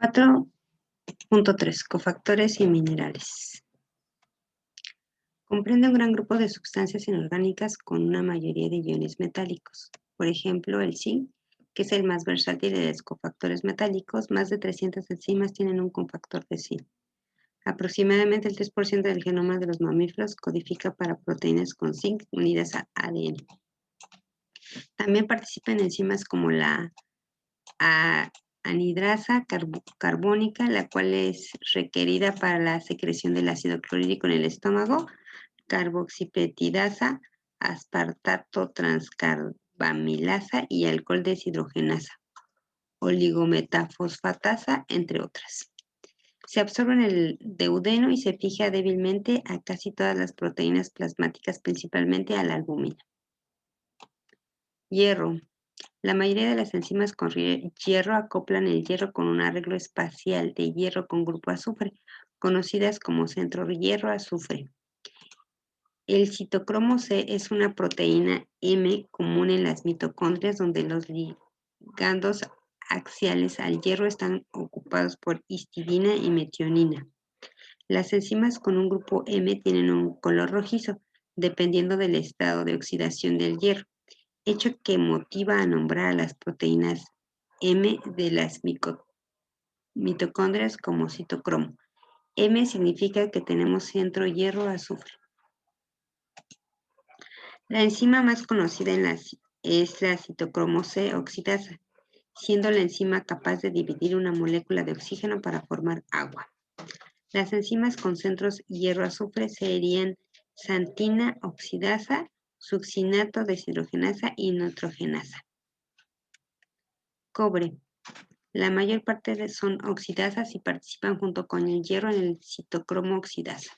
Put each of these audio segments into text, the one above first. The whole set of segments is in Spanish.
4.3 Cofactores y minerales. Comprende un gran grupo de sustancias inorgánicas con una mayoría de iones metálicos. Por ejemplo, el zinc, que es el más versátil de los cofactores metálicos, más de 300 enzimas tienen un cofactor de zinc. Aproximadamente el 3% del genoma de los mamíferos codifica para proteínas con zinc unidas a ADN. También participan enzimas como la anhidrasa carbónica, la cual es requerida para la secreción del ácido clorhídrico en el estómago, carboxipeptidasa, aspartato transcarbamilasa y alcohol deshidrogenasa, oligometafosfatasa, entre otras. Se absorbe en el duodeno y se fija débilmente a casi todas las proteínas plasmáticas, principalmente a la albúmina. Hierro. La mayoría de las enzimas con hierro acoplan el hierro con un arreglo espacial de hierro con grupo azufre, conocidas como centro hierro-azufre. El citocromo C es una proteína M común en las mitocondrias, donde los ligandos axiales al hierro están ocupados por histidina y metionina. Las enzimas con un grupo M tienen un color rojizo, dependiendo del estado de oxidación del hierro, hecho que motiva a nombrar a las proteínas M de las mitocondrias como citocromo. M significa que tenemos centro hierro-azufre. La enzima más conocida es la citocromo C oxidasa, siendo la enzima capaz de dividir una molécula de oxígeno para formar agua. Las enzimas con centros hierro-azufre serían xantina oxidasa, succinato deshidrogenasa y nitrogenasa. Cobre. La mayor parte son oxidasas y participan junto con el hierro en el citocromo oxidasa.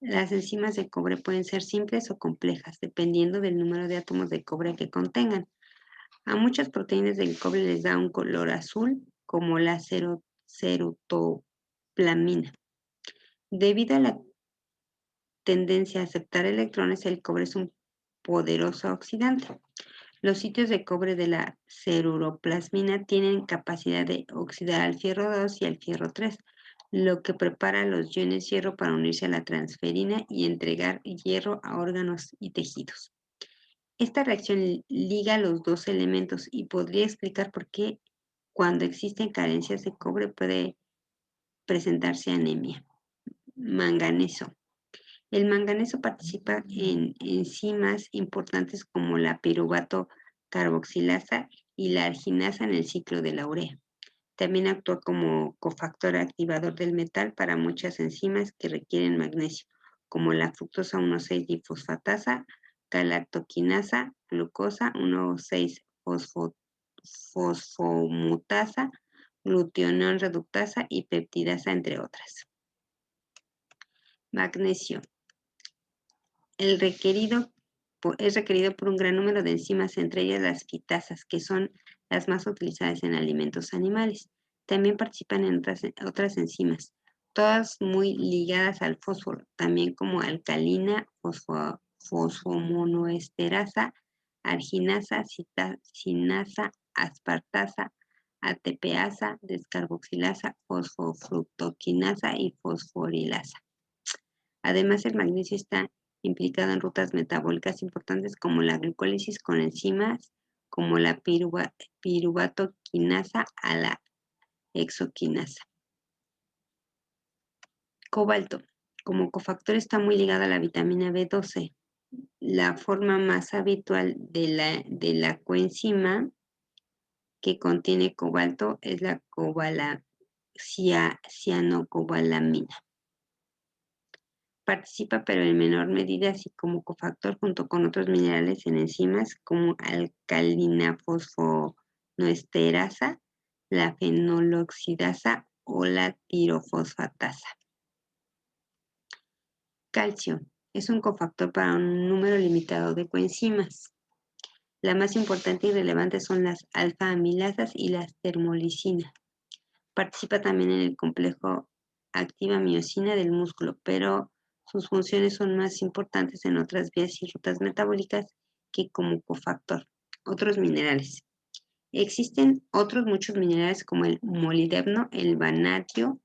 Las enzimas de cobre pueden ser simples o complejas, dependiendo del número de átomos de cobre que contengan. A muchas proteínas del cobre les da un color azul, como la cerutoplamina. Debido a la tendencia a aceptar electrones, el cobre es un poderoso oxidante. Los sitios de cobre de la ceruloplasmina tienen capacidad de oxidar al fierro 2 y al fierro 3, lo que prepara los iones hierro para unirse a la transferina y entregar hierro a órganos y tejidos. Esta reacción liga los dos elementos y podría explicar por qué cuando existen carencias de cobre puede presentarse anemia. Manganeso. El manganeso participa en enzimas importantes como la piruvato carboxilasa y la arginasa en el ciclo de la urea. También actúa como cofactor activador del metal para muchas enzimas que requieren magnesio, como la fructosa 1,6-difosfatasa, galactoquinasa, glucosa 1,6-fosfomutasa, glutionón reductasa y peptidasa, entre otras. Magnesio. Es requerido por un gran número de enzimas, entre ellas las quitasas, que son las más utilizadas en alimentos animales. También participan en otras enzimas, todas muy ligadas al fósforo, también como alcalina, fosfomonoesterasa, arginasa, citinasa, aspartasa, ATPasa, descarboxilasa, fosfofructoquinasa y fosforilasa. Además, el magnesio está implicado en rutas metabólicas importantes como la glucólisis con enzimas como la piruvatoquinasa a la hexoquinasa. Cobalto. Como cofactor está muy ligado a la vitamina B12. La forma más habitual de la coenzima que contiene cobalto es la cianocobalamina. Participa, pero en menor medida, así como cofactor junto con otros minerales en enzimas como alcalina fosfonoesterasa, la fenoloxidasa o la tirofosfatasa. Calcio. Es un cofactor para un número limitado de coenzimas. La más importante y relevante son las alfa-amilasas y las termolicinas. Participa también en el complejo activa miosina del músculo, pero sus funciones son más importantes en otras vías y rutas metabólicas que como cofactor. Otros minerales. Existen otros muchos minerales como el molibdeno, el vanadio,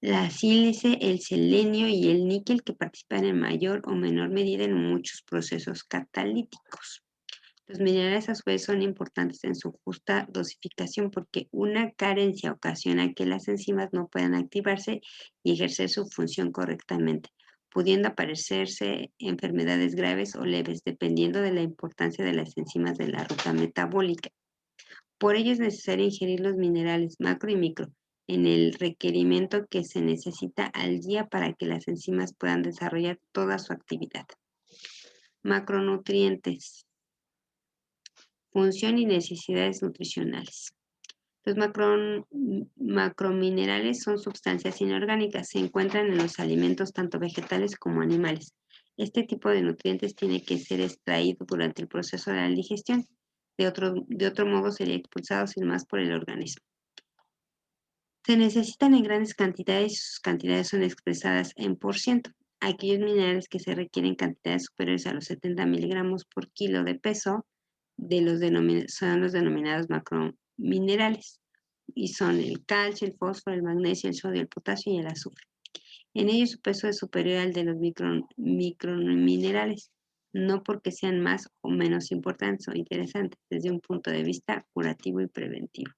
la sílice, el selenio y el níquel que participan en mayor o menor medida en muchos procesos catalíticos. Los minerales a su vez son importantes en su justa dosificación porque una carencia ocasiona que las enzimas no puedan activarse y ejercer su función correctamente, pudiendo aparecerse enfermedades graves o leves dependiendo de la importancia de las enzimas de la ruta metabólica. Por ello es necesario ingerir los minerales macro y micro en el requerimiento que se necesita al día para que las enzimas puedan desarrollar toda su actividad. Macronutrientes. Función y necesidades nutricionales. Los macrominerales son sustancias inorgánicas, se encuentran en los alimentos tanto vegetales como animales. Este tipo de nutrientes tiene que ser extraído durante el proceso de la digestión, de otro modo sería expulsado sin más por el organismo. Se necesitan en grandes cantidades y sus cantidades son expresadas en %. Aquellos minerales que se requieren cantidades superiores a los 70 miligramos por kilo de peso son los denominados macrominerales y son el calcio, el fósforo, el magnesio, el sodio, el potasio y el azufre. En ellos su peso es superior al de los microminerales, no porque sean más o menos importantes o interesantes desde un punto de vista curativo y preventivo.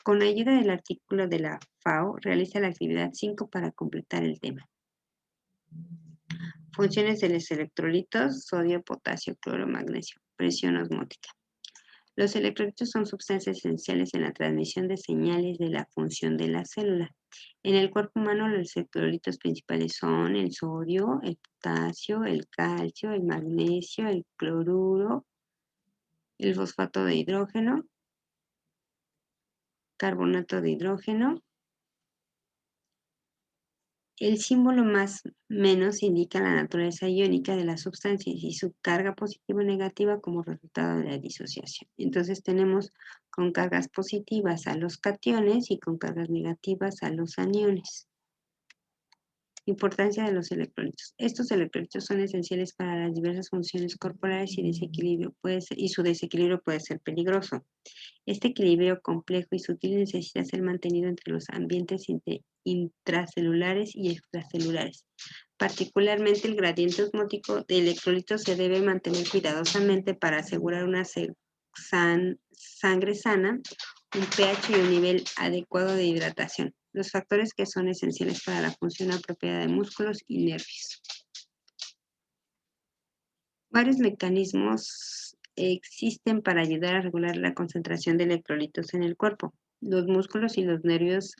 Con ayuda del artículo de la FAO, realiza la actividad 5 para completar el tema. Funciones de los electrolitos, sodio, potasio, cloro, magnesio. Presión osmótica. Los electrolitos son sustancias esenciales en la transmisión de señales de la función de la célula. En el cuerpo humano los electrolitos principales son el sodio, el potasio, el calcio, el magnesio, el cloruro, el fosfato de hidrógeno, carbonato de hidrógeno. El símbolo más menos indica la naturaleza iónica de las sustancias y su carga positiva o negativa como resultado de la disociación. Entonces tenemos con cargas positivas a los cationes y con cargas negativas a los aniones. Importancia de los electrolitos. Estos electrolitos son esenciales para las diversas funciones corporales y su desequilibrio puede ser peligroso. Este equilibrio complejo y sutil necesita ser mantenido entre los ambientes intracelulares y extracelulares. Particularmente el gradiente osmótico de electrolitos se debe mantener cuidadosamente para asegurar una sangre sana, un pH y un nivel adecuado de hidratación, los factores que son esenciales para la función apropiada de músculos y nervios. Varios mecanismos existen para ayudar a regular la concentración de electrolitos en el cuerpo. Los músculos y los nervios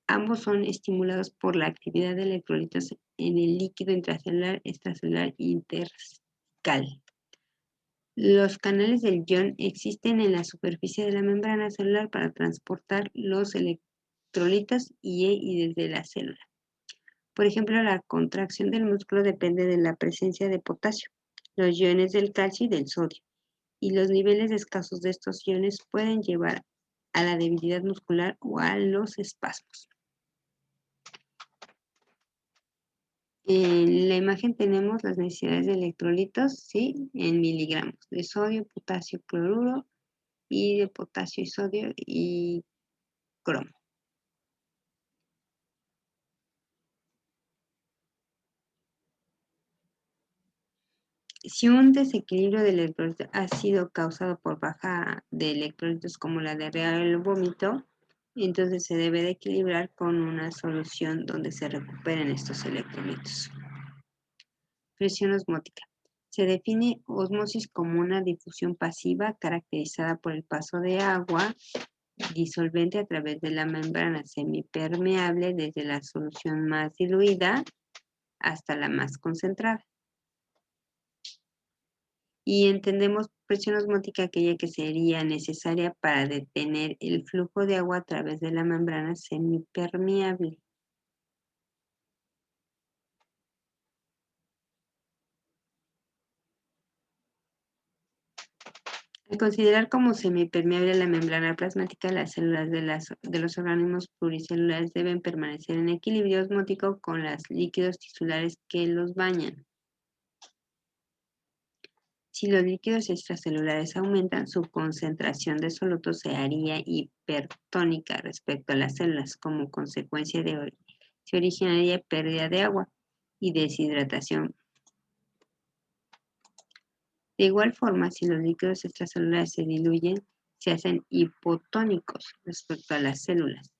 ambos son estimulados por la actividad de electrolitos en el líquido intracelular, extracelular e intersticial. Los canales del ion existen en la superficie de la membrana celular para transportar los electrolitos y desde la célula. Por ejemplo, la contracción del músculo depende de la presencia de potasio, los iones del calcio y del sodio, y los niveles escasos de estos iones pueden llevar a la debilidad muscular o a los espasmos. En la imagen tenemos las necesidades de electrolitos, ¿sí? En miligramos de sodio, potasio, cloruro y de potasio y sodio y cromo. Si un desequilibrio de electrolitos ha sido causado por baja de electrolitos como la diarrea o el vómito, entonces se debe de equilibrar con una solución donde se recuperen estos electrolitos. Presión osmótica. Se define ósmosis como una difusión pasiva caracterizada por el paso de agua disolvente a través de la membrana semipermeable desde la solución más diluida hasta la más concentrada. Y entendemos presión osmótica aquella que sería necesaria para detener el flujo de agua a través de la membrana semipermeable. Al considerar como semipermeable la membrana plasmática, las células de los organismos pluricelulares deben permanecer en equilibrio osmótico con los líquidos tisulares que los bañan. Si los líquidos extracelulares aumentan, su concentración de soluto se haría hipertónica respecto a las células. Como consecuencia se originaría pérdida de agua y deshidratación. De igual forma, si los líquidos extracelulares se diluyen, se hacen hipotónicos respecto a las células.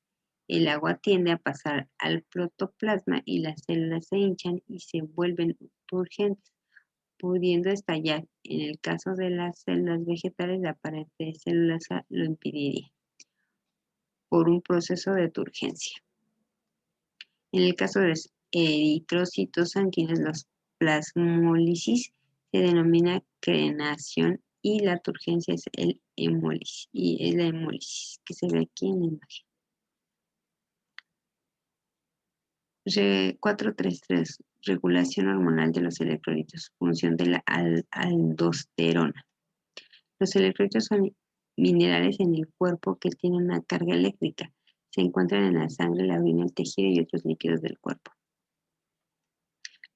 El agua tiende a pasar al protoplasma y las células se hinchan y se vuelven turgentes, pudiendo estallar. En el caso de las células vegetales, la pared de celulosa lo impediría por un proceso de turgencia. En el caso de los eritrocitos sanguíneos, los plasmólisis se denomina crenación y la turgencia es la hemólisis, que se ve aquí en la imagen. 433. Regulación hormonal de los electrolitos. Función de la aldosterona. Los electrolitos son minerales en el cuerpo que tienen una carga eléctrica. Se encuentran en la sangre, la orina, el tejido y otros líquidos del cuerpo.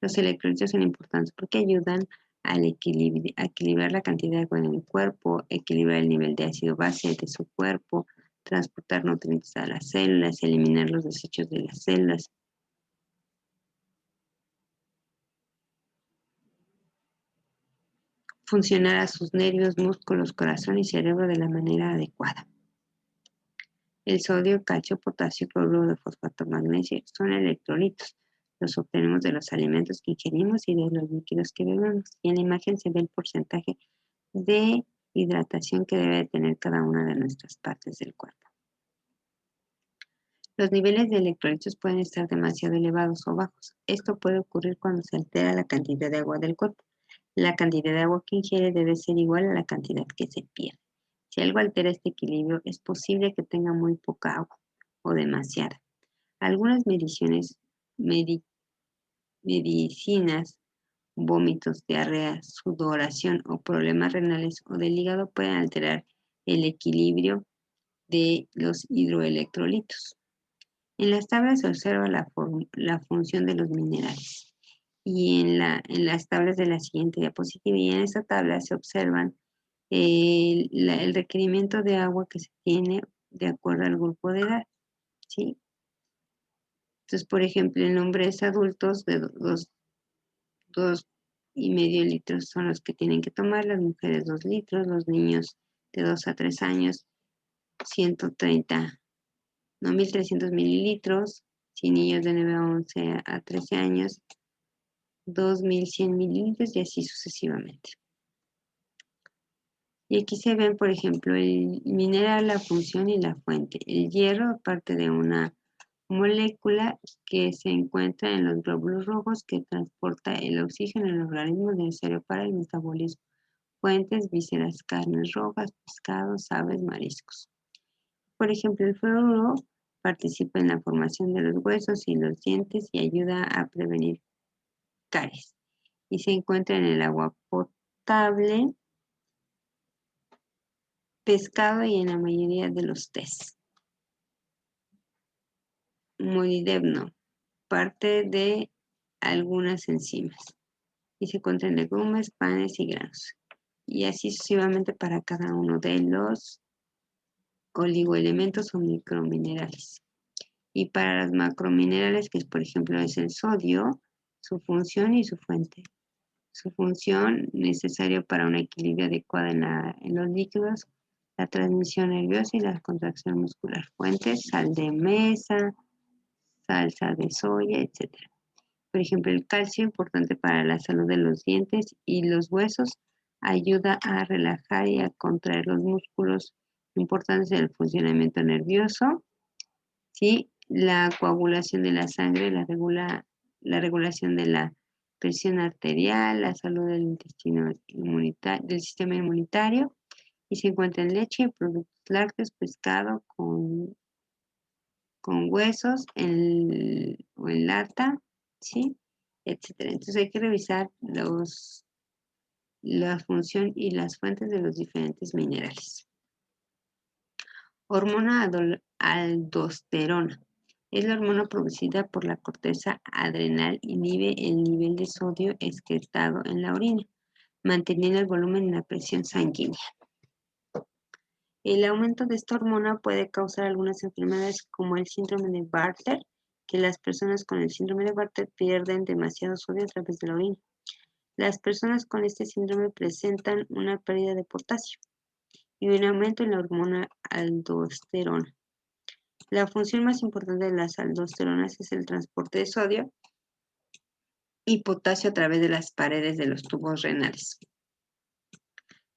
Los electrolitos son importantes porque ayudan a equilibrar la cantidad de agua en el cuerpo, equilibrar el nivel de ácido-base de su cuerpo, transportar nutrientes a las células, eliminar los desechos de las células. Funcionar a sus nervios, músculos, corazón y cerebro de la manera adecuada. El sodio, calcio, potasio, cloruro de fosfato, magnesio son electrolitos. Los obtenemos de los alimentos que ingerimos y de los líquidos que bebemos. Y en la imagen se ve el porcentaje de hidratación que debe tener cada una de nuestras partes del cuerpo. Los niveles de electrolitos pueden estar demasiado elevados o bajos. Esto puede ocurrir cuando se altera la cantidad de agua del cuerpo. La cantidad de agua que ingiere debe ser igual a la cantidad que se pierde. Si algo altera este equilibrio, es posible que tenga muy poca agua o demasiada. Algunas medicinas, vómitos, diarrea, sudoración o problemas renales o del hígado pueden alterar el equilibrio de los hidroelectrolitos. En las tablas se observa la función de los minerales y en las tablas de la siguiente diapositiva y en esta tabla se observan el requerimiento de agua que se tiene de acuerdo al grupo de edad, ¿sí? Entonces, por ejemplo, en hombres adultos de 2,5 litros son los que tienen que tomar, las mujeres 2 litros, los niños de 2 a 3 años 1.300 mililitros, si niños de 9 a 11 a 13 años 2.100 mililitros y así sucesivamente. Y aquí se ven, por ejemplo, el mineral, la función y la fuente. El hierro, parte de una molécula que se encuentra en los glóbulos rojos que transporta el oxígeno en el organismo necesario para el metabolismo. Fuentes, vísceras, carnes rojas, pescados, aves, mariscos. Por ejemplo, el fluoruro participa en la formación de los huesos y los dientes y ayuda a prevenir caries. Y se encuentra en el agua potable, pescado y en la mayoría de los tés. Molibdeno, parte de algunas enzimas. Y se encuentra en legumbres, panes y granos. Y así sucesivamente para cada uno de los oligoelementos o microminerales. Y para los macrominerales, que por ejemplo es el sodio, su función y su fuente. Su función necesaria para un equilibrio adecuado en los líquidos, la transmisión nerviosa y la contracción muscular. Fuentes, sal de mesa, salsa de soya, etc. Por ejemplo, el calcio, importante para la salud de los dientes y los huesos, ayuda a relajar y a contraer los músculos importantes en el funcionamiento nervioso. ¿Sí? La coagulación de la sangre, la regulación de la presión arterial, la salud del intestino del sistema inmunitario, y se encuentra en leche, productos lácteos, pescado con huesos o en lata, ¿sí? Etcétera. Entonces hay que revisar la función y las fuentes de los diferentes minerales. Hormona aldosterona. Es la hormona producida por la corteza adrenal, inhibe el nivel de sodio excretado en la orina. manteniendo el volumen y la presión sanguínea. El aumento de esta hormona puede causar algunas enfermedades como el síndrome de Bartter, que las personas con el síndrome de Bartter pierden demasiado sodio a través de la orina. Las personas con este síndrome presentan una pérdida de potasio y un aumento en la hormona aldosterona. La función más importante de las aldosteronas es el transporte de sodio y potasio a través de las paredes de los tubos renales.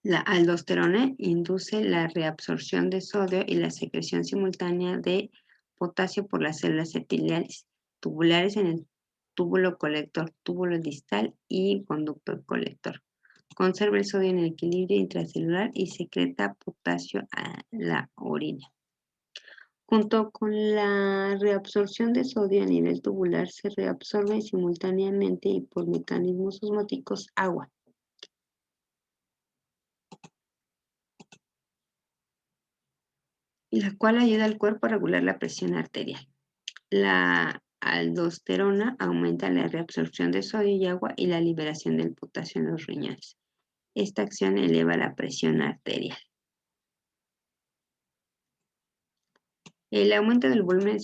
La aldosterona induce la reabsorción de sodio y la secreción simultánea de potasio por las células epiteliales tubulares en el túbulo colector, túbulo distal y conducto colector. Conserva el sodio en el equilibrio intracelular y secreta potasio a la orina. Junto con la reabsorción de sodio a nivel tubular, se reabsorbe simultáneamente y por mecanismos osmóticos agua. La cual ayuda al cuerpo a regular la presión arterial. La aldosterona aumenta la reabsorción de sodio y agua y la liberación del potasio en los riñones. Esta acción eleva la presión arterial. El aumento del volumen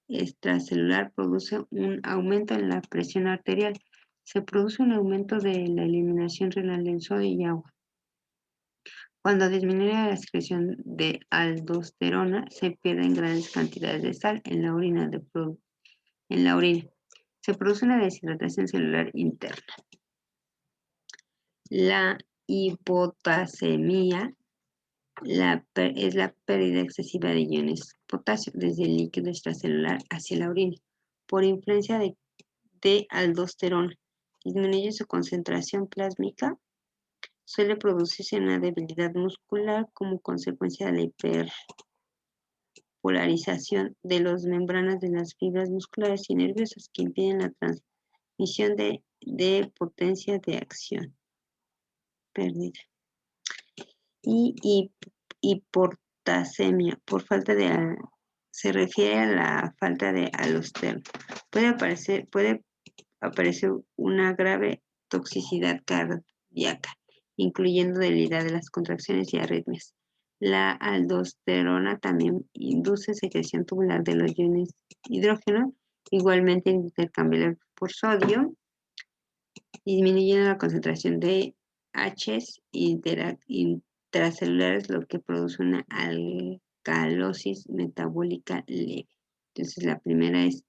extracelular produce un aumento en la presión arterial. Se produce un aumento de la eliminación renal del sodio y agua. Cuando disminuye la secreción de aldosterona, se pierden grandes cantidades de sal en la orina. Se produce una deshidratación celular interna. La hipotasemia es la pérdida excesiva de iones potasio desde el líquido extracelular hacia la orina por influencia de aldosterona. Disminuye su concentración plásmica. Suele producirse una debilidad muscular como consecuencia de la hiperpolarización de las membranas de las fibras musculares y nerviosas que impiden la transmisión de potencia de acción. Pérdida. Y hipotasemia se refiere a la falta de aldosterona. Puede aparecer una grave toxicidad cardíaca, incluyendo debilidad de las contracciones y arritmias. La aldosterona también induce secreción tubular de los iones hidrógeno, igualmente intercambiables por sodio, disminuyendo la concentración de Hs intracelulares, lo que produce una alcalosis metabólica leve. Entonces, la primera es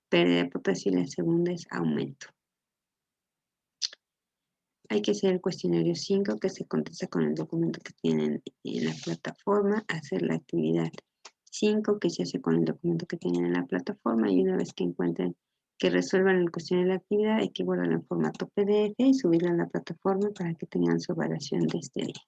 pérdida de potasio y la segunda es aumento. Hay que hacer el cuestionario 5, que se contesta con el documento que tienen en la plataforma, hacer la actividad 5, que se hace con el documento que tienen en la plataforma, y una vez que encuentren que resuelvan el cuestionario de la actividad, hay que guardarlo en formato PDF y subirlo a la plataforma para que tengan su evaluación de este día.